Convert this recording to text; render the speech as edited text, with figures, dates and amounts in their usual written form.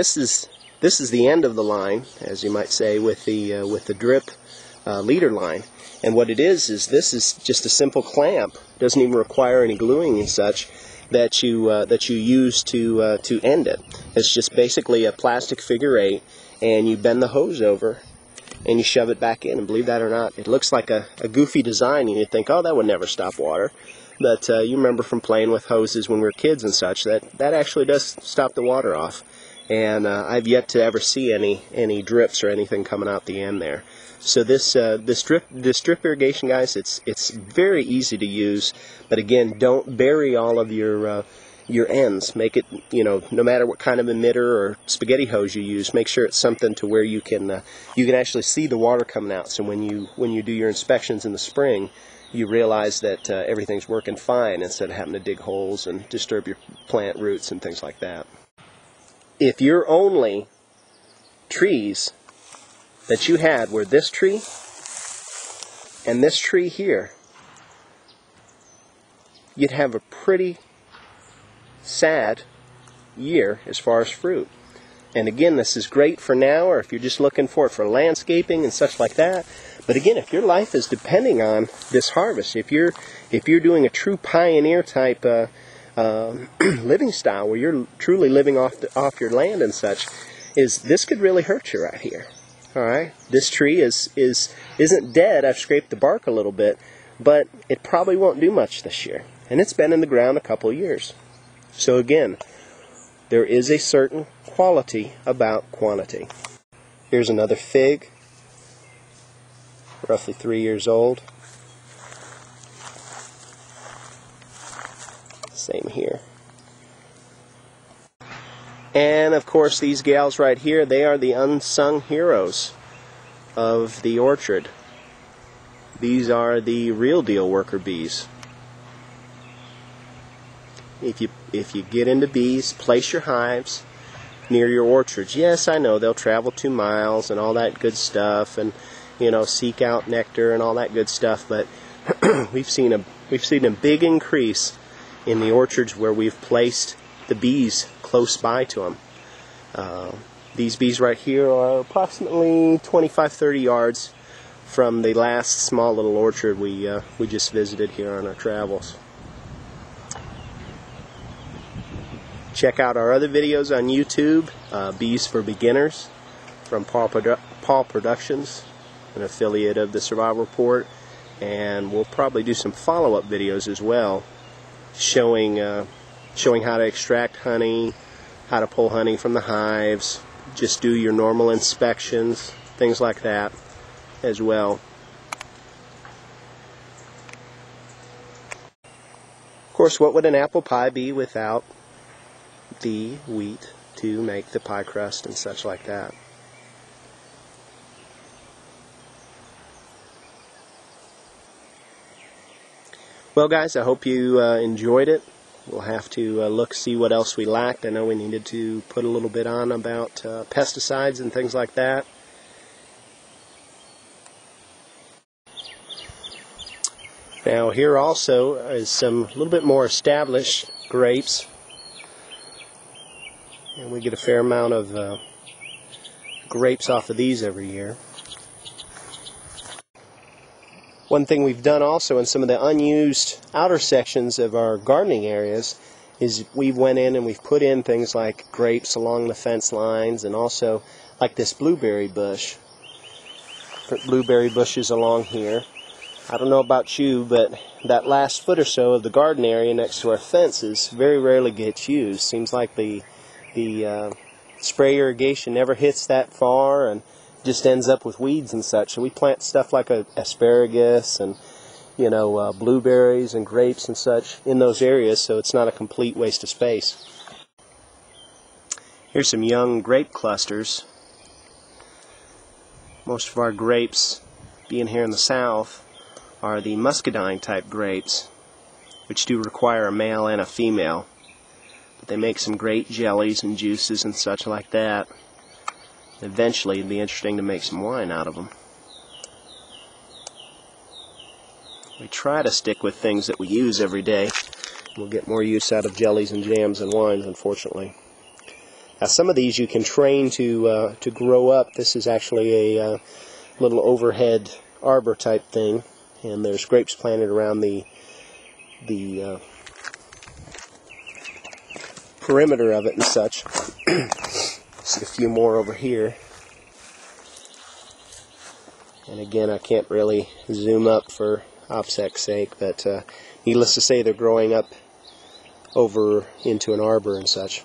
this is the end of the line, as you might say, with the drip leader line. And what it is this is just a simple clamp. Doesn't even require any gluing and such that you use to end it. It's just basically a plastic figure 8, and you bend the hose over and you shove it back in. And believe that or not, it looks like a goofy design, and you think, oh, that would never stop water. But you remember from playing with hoses when we were kids and such that actually does stop the water off. And I've yet to ever see any drips or anything coming out the end there. So this drip irrigation, guys, it's very easy to use. But again, don't bury all of your ends. Make it, no matter what kind of emitter or spaghetti hose you use, make sure it's something to where you can actually see the water coming out. So when you do your inspections in the spring, you realize that everything's working fine instead of having to dig holes and disturb your plant roots and things like that. If your only trees that you had were this tree and this tree here, you'd have a pretty sad year as far as fruit. And again, this is great for now, or if you're just looking for it for landscaping and such like that. But again, if your life is depending on this harvest, if you're doing a true pioneer type living style where you're truly living off your land and such, this could really hurt you right here. All right, this tree isn't dead. I've scraped the bark a little bit, but it probably won't do much this year, and it's been in the ground a couple of years. So again, there is a certain quality about quantity. Here's another fig, roughly 3 years old. Same here. And of course, these gals right here, they are the unsung heroes of the orchard. These are the real deal worker bees. If you get into bees, place your hives near your orchards. Yes, I know they'll travel 2 miles and all that good stuff, and seek out nectar and all that good stuff. But we've seen a big increase in the orchards where we've placed the bees close by to them. These bees right here are approximately 25-30 yards from the last small little orchard we just visited here on our travels. Check out our other videos on YouTube, Bees for Beginners from Paul Productions, an affiliate of the Survival Report, and we'll probably do some follow-up videos as well, showing how to extract honey, how to pull honey from the hives, just do your normal inspections, things like that as well. Of course, what would an apple pie be without the wheat to make the pie crust and such like that? Well, guys, I hope you enjoyed it. We'll have to see what else we lacked. I know we needed to put a little bit on about pesticides and things like that. Now here also is a little bit more established grapes. And we get a fair amount of grapes off of these every year. One thing we've done also in some of the unused outer sections of our gardening areas is we went in and we've put in things like grapes along the fence lines, and also like this blueberry bush. Put blueberry bushes along here. I don't know about you, but that last foot or so of the garden area next to our fences very rarely gets used. Seems like the spray irrigation never hits that far and just ends up with weeds and such. So we plant stuff like asparagus and blueberries and grapes and such in those areas, so it's not a complete waste of space. Here's some young grape clusters. Most of our grapes, being here in the south, are the muscadine type grapes, which do require a male and a female. But they make some great jellies and juices and such like that. Eventually it'd be interesting to make some wine out of them. We try to stick with things that we use every day. We'll get more use out of jellies and jams and wines, unfortunately. Some of these you can train to grow up. This is actually a little overhead arbor type thing, and there's grapes planted around the perimeter of it and such. See a few more over here. And again, I can't really zoom up for OPSEC's sake, but needless to say, they're growing up over into an arbor and such.